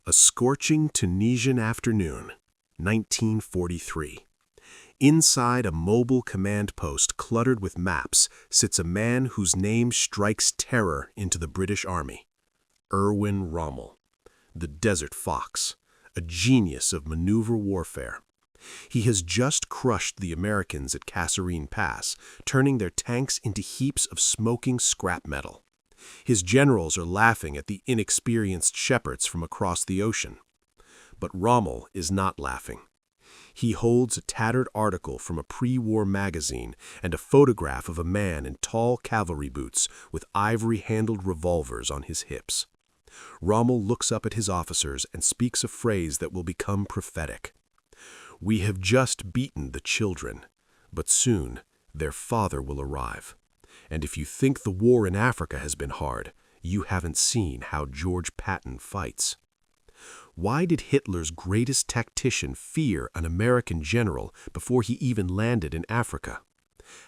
A scorching Tunisian afternoon, 1943. Inside a mobile command post cluttered with maps sits a man whose name strikes terror into the British Army. Erwin Rommel, the Desert Fox, a genius of maneuver warfare. He has just crushed the Americans at Kasserine Pass, turning their tanks into heaps of smoking scrap metal. His generals are laughing at the inexperienced shepherds from across the ocean. But Rommel is not laughing. He holds a tattered article from a pre-war magazine and a photograph of a man in tall cavalry boots with ivory-handled revolvers on his hips. Rommel looks up at his officers and speaks a phrase that will become prophetic. "We have just beaten the children, but soon their father will arrive. And if you think the war in Africa has been hard, you haven't seen how George Patton fights." Why did Hitler's greatest tactician fear an American general before he even landed in Africa?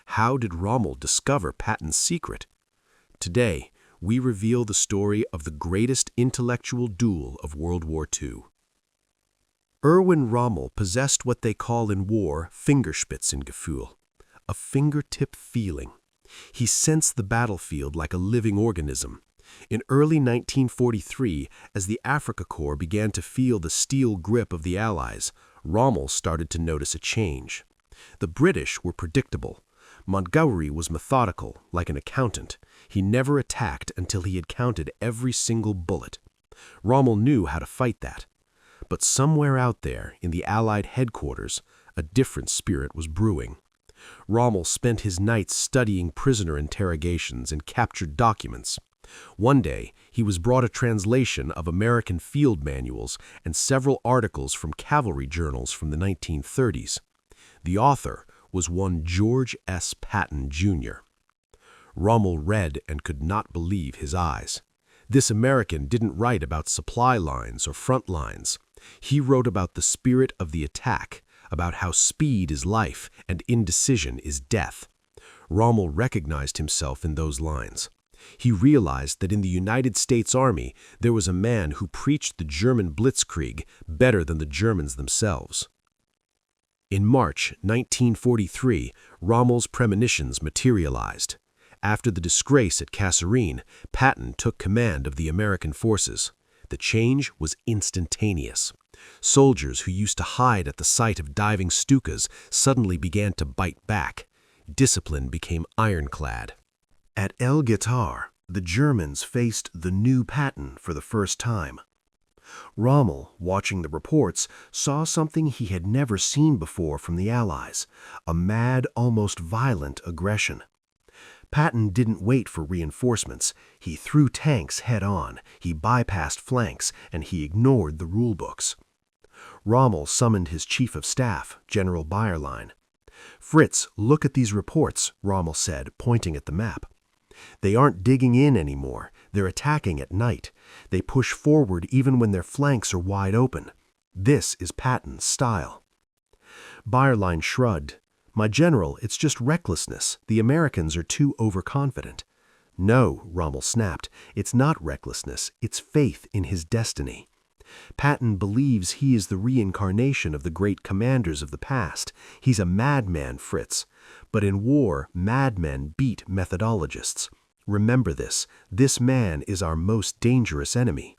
How did Rommel discover Patton's secret? Today, we reveal the story of the greatest intellectual duel of World War II. Erwin Rommel possessed what they call in war Fingerspitzengefühl, a fingertip feeling. He sensed the battlefield like a living organism. In early 1943, as the Afrika Korps began to feel the steel grip of the Allies, Rommel started to notice a change. The British were predictable. Montgomery was methodical, like an accountant. He never attacked until he had counted every single bullet. Rommel knew how to fight that. But somewhere out there, in the Allied headquarters, a different spirit was brewing. Rommel spent his nights studying prisoner interrogations and captured documents. One day, he was brought a translation of American field manuals and several articles from cavalry journals from the 1930s. The author was one George S. Patton, Jr. Rommel read and could not believe his eyes. This American didn't write about supply lines or front lines. He wrote about the spirit of the attack, about how speed is life and indecision is death. Rommel recognized himself in those lines. He realized that in the United States Army there was a man who preached the German Blitzkrieg better than the Germans themselves. In March 1943, Rommel's premonitions materialized. After the disgrace at Kasserine, Patton took command of the American forces. The change was instantaneous. Soldiers who used to hide at the sight of diving Stukas suddenly began to bite back. Discipline became ironclad. At El Guitar, the Germans faced the new Patton for the first time. Rommel, watching the reports, saw something he had never seen before from the Allies, a mad, almost violent aggression. Patton didn't wait for reinforcements. He threw tanks head-on, he bypassed flanks, and he ignored the rulebooks. Rommel summoned his chief of staff, General Bayerlein. "Fritz, look at these reports," Rommel said, pointing at the map. "They aren't digging in anymore. They're attacking at night. They push forward even when their flanks are wide open. This is Patton's style." Bayerlein shrugged. "My general, it's just recklessness. The Americans are too overconfident." "No," Rommel snapped, "it's not recklessness. It's faith in his destiny. Patton believes he is the reincarnation of the great commanders of the past. He's a madman, Fritz. But in war, madmen beat methodologists. Remember this. This man is our most dangerous enemy.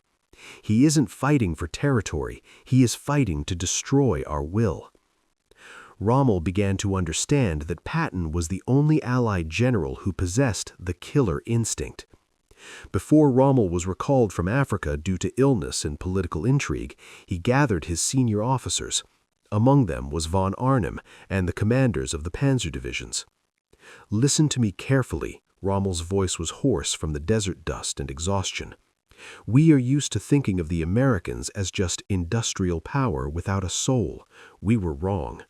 He isn't fighting for territory. He is fighting to destroy our will." Rommel began to understand that Patton was the only Allied general who possessed the killer instinct. Before Rommel was recalled from Africa due to illness and political intrigue, he gathered his senior officers. Among them was von Arnim and the commanders of the panzer divisions. "Listen to me carefully." Rommel's voice was hoarse from the desert dust and exhaustion. "We are used to thinking of the Americans as just industrial power without a soul. We were wrong.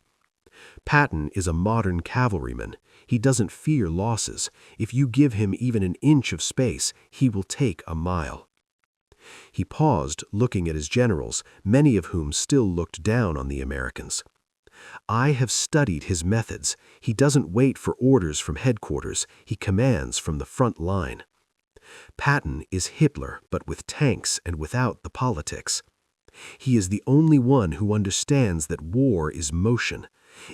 Patton is a modern cavalryman. He doesn't fear losses. If you give him even an inch of space, he will take a mile." He paused, looking at his generals, many of whom still looked down on the Americans. "I have studied his methods. He doesn't wait for orders from headquarters. He commands from the front line. Patton is Hitler, but with tanks and without the politics. He is the only one who understands that war is motion.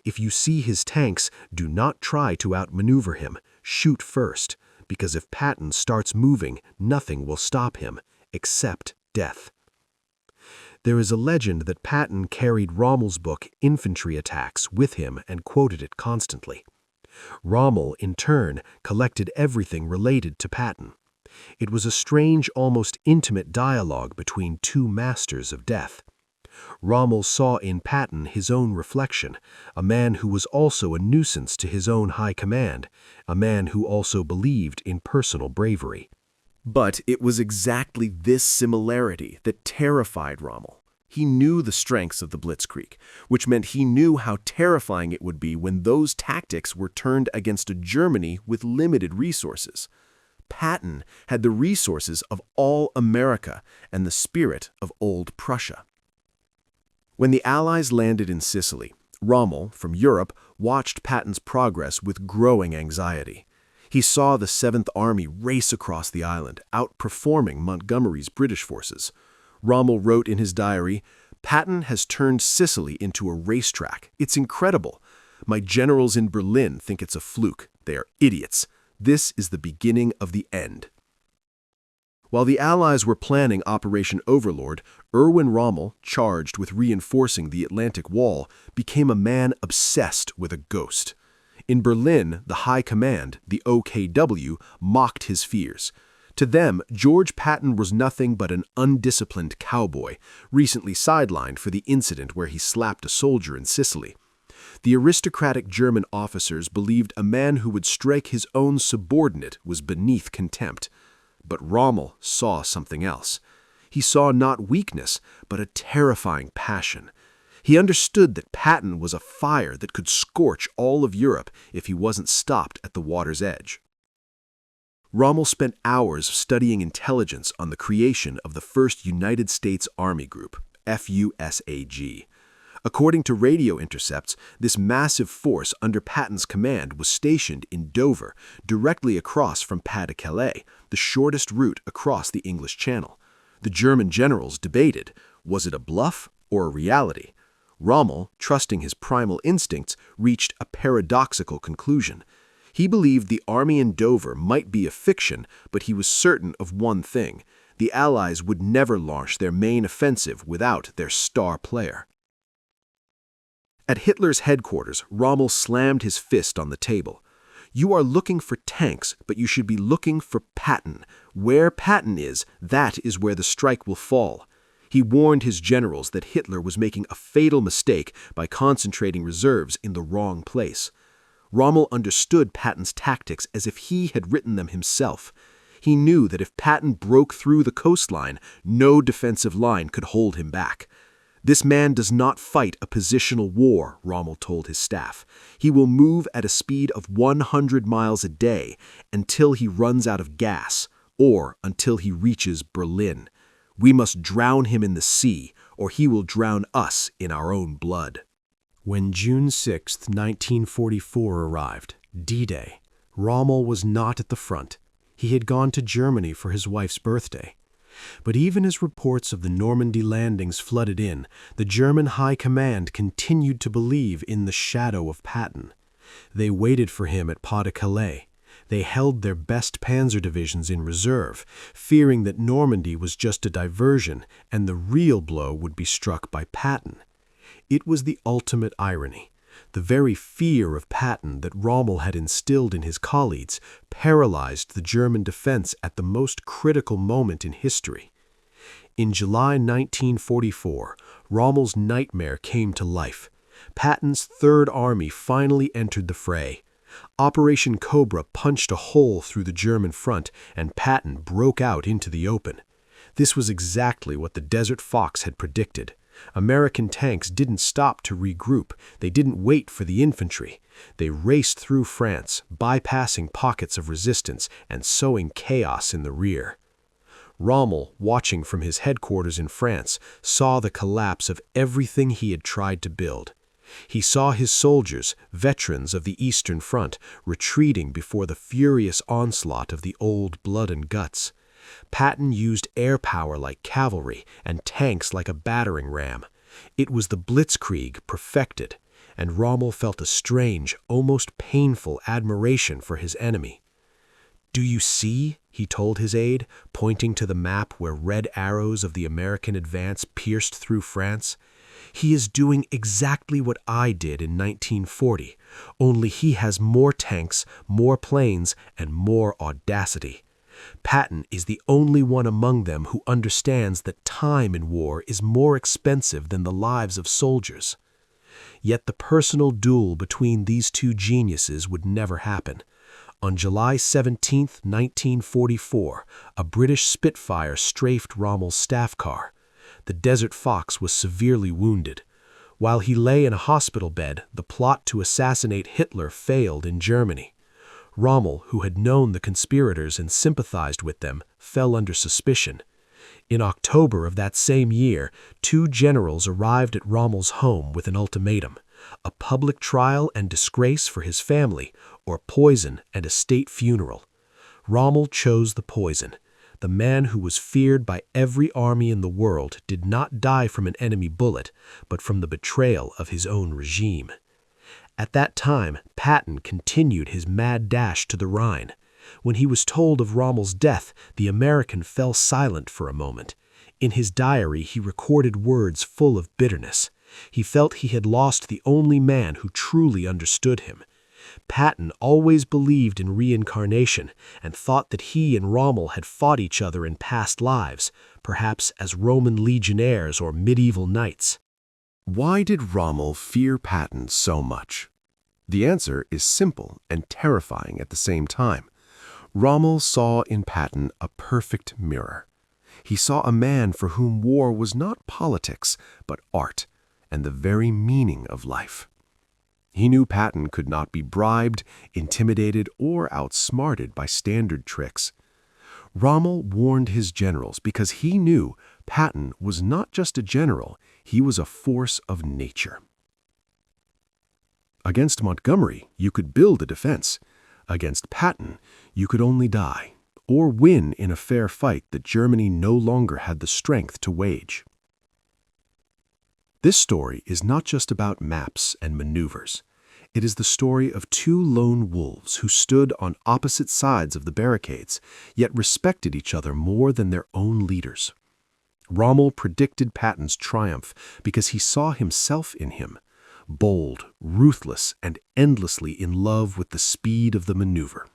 If you see his tanks, do not try to outmaneuver him. Shoot first, because if Patton starts moving, nothing will stop him, except death. There is a legend that Patton carried Rommel's book Infantry Attacks with him and quoted it constantly. Rommel, in turn, collected everything related to Patton. It was a strange, almost intimate dialogue between two masters of death. Rommel saw in Patton his own reflection, a man who was also a nuisance to his own high command, a man who also believed in personal bravery. But it was exactly this similarity that terrified Rommel. He knew the strengths of the Blitzkrieg, which meant he knew how terrifying it would be when those tactics were turned against a Germany with limited resources. Patton had the resources of all America and the spirit of old Prussia. When the Allies landed in Sicily, Rommel, from Europe, watched Patton's progress with growing anxiety. He saw the 7th Army race across the island, outperforming Montgomery's British forces. Rommel wrote in his diary, "Patton has turned Sicily into a racetrack. It's incredible. My generals in Berlin think it's a fluke. They are idiots. This is the beginning of the end." While the Allies were planning Operation Overlord, Erwin Rommel, charged with reinforcing the Atlantic Wall, became a man obsessed with a ghost. In Berlin, the High Command, the OKW, mocked his fears. To them, George Patton was nothing but an undisciplined cowboy, recently sidelined for the incident where he slapped a soldier in Sicily. The aristocratic German officers believed a man who would strike his own subordinate was beneath contempt. But Rommel saw something else. He saw not weakness, but a terrifying passion. He understood that Patton was a fire that could scorch all of Europe if he wasn't stopped at the water's edge. Rommel spent hours studying intelligence on the creation of the first United States Army Group, FUSAG. According to radio intercepts, this massive force under Patton's command was stationed in Dover, directly across from Pas-de-Calais, the shortest route across the English Channel. The German generals debated, was it a bluff or a reality? Rommel, trusting his primal instincts, reached a paradoxical conclusion. He believed the army in Dover might be a fiction, but he was certain of one thing: the Allies would never launch their main offensive without their star player. At Hitler's headquarters, Rommel slammed his fist on the table. "You are looking for tanks, but you should be looking for Patton. Where Patton is, that is where the strike will fall." He warned his generals that Hitler was making a fatal mistake by concentrating reserves in the wrong place. Rommel understood Patton's tactics as if he had written them himself. He knew that if Patton broke through the coastline, no defensive line could hold him back. "This man does not fight a positional war," Rommel told his staff. "He will move at a speed of 100 miles a day until he runs out of gas, or until he reaches Berlin. We must drown him in the sea, or he will drown us in our own blood." When June 6, 1944 arrived, D-Day, Rommel was not at the front. He had gone to Germany for his wife's birthday. But even as reports of the Normandy landings flooded in, the German High Command continued to believe in the shadow of Patton. They waited for him at Pas-de-Calais. They held their best panzer divisions in reserve, fearing that Normandy was just a diversion and the real blow would be struck by Patton. It was the ultimate irony. The very fear of Patton that Rommel had instilled in his colleagues paralyzed the German defense at the most critical moment in history. In July 1944, Rommel's nightmare came to life. Patton's Third Army finally entered the fray. Operation Cobra punched a hole through the German front, and Patton broke out into the open. This was exactly what the Desert Fox had predicted. American tanks didn't stop to regroup. They didn't wait for the infantry. They raced through France, bypassing pockets of resistance and sowing chaos in the rear. Rommel, watching from his headquarters in France, saw the collapse of everything he had tried to build. He saw his soldiers, veterans of the Eastern Front, retreating before the furious onslaught of the old blood and guts. Patton used air power like cavalry and tanks like a battering ram. It was the Blitzkrieg perfected, and Rommel felt a strange, almost painful admiration for his enemy. "Do you see?" he told his aide, pointing to the map where red arrows of the American advance pierced through France. "He is doing exactly what I did in 1940, only he has more tanks, more planes, and more audacity. Patton is the only one among them who understands that time in war is more expensive than the lives of soldiers." Yet the personal duel between these two geniuses would never happen. On July 17, 1944, a British Spitfire strafed Rommel's staff car. The Desert Fox was severely wounded. While he lay in a hospital bed, the plot to assassinate Hitler failed in Germany. Rommel, who had known the conspirators and sympathized with them, fell under suspicion. In October of that same year, two generals arrived at Rommel's home with an ultimatum: a public trial and disgrace for his family, or poison and a state funeral. Rommel chose the poison. The man who was feared by every army in the world did not die from an enemy bullet, but from the betrayal of his own regime. At that time, Patton continued his mad dash to the Rhine. When he was told of Rommel's death, the American fell silent for a moment. In his diary, he recorded words full of bitterness. He felt he had lost the only man who truly understood him. Patton always believed in reincarnation and thought that he and Rommel had fought each other in past lives, perhaps as Roman legionnaires or medieval knights. Why did Rommel fear Patton so much? The answer is simple and terrifying at the same time. Rommel saw in Patton a perfect mirror. He saw a man for whom war was not politics, but art, and the very meaning of life. He knew Patton could not be bribed, intimidated, or outsmarted by standard tricks. Rommel warned his generals because he knew Patton was not just a general, he was a force of nature. Against Montgomery, you could build a defense. Against Patton, you could only die, or win in a fair fight that Germany no longer had the strength to wage. This story is not just about maps and maneuvers. It is the story of two lone wolves who stood on opposite sides of the barricades, yet respected each other more than their own leaders. Rommel predicted Patton's triumph because he saw himself in him, bold, ruthless, and endlessly in love with the speed of the maneuver.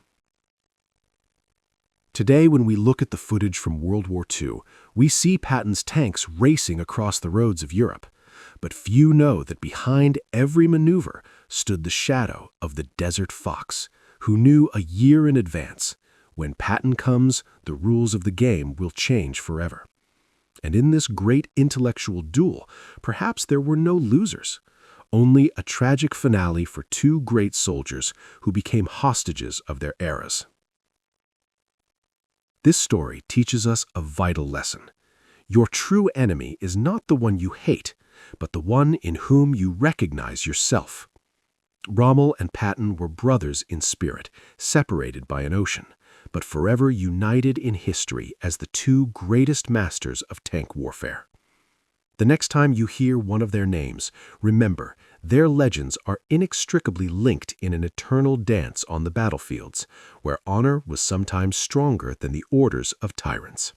Today, when we look at the footage from World War II, we see Patton's tanks racing across the roads of Europe. But few know that behind every maneuver stood the shadow of the Desert Fox, who knew a year in advance, when Patton comes, the rules of the game will change forever. And in this great intellectual duel, perhaps there were no losers, only a tragic finale for two great soldiers who became hostages of their eras. This story teaches us a vital lesson. Your true enemy is not the one you hate, but the one in whom you recognize yourself. Rommel and Patton were brothers in spirit, separated by an ocean, but forever united in history as the two greatest masters of tank warfare. The next time you hear one of their names, remember, their legends are inextricably linked in an eternal dance on the battlefields, where honor was sometimes stronger than the orders of tyrants.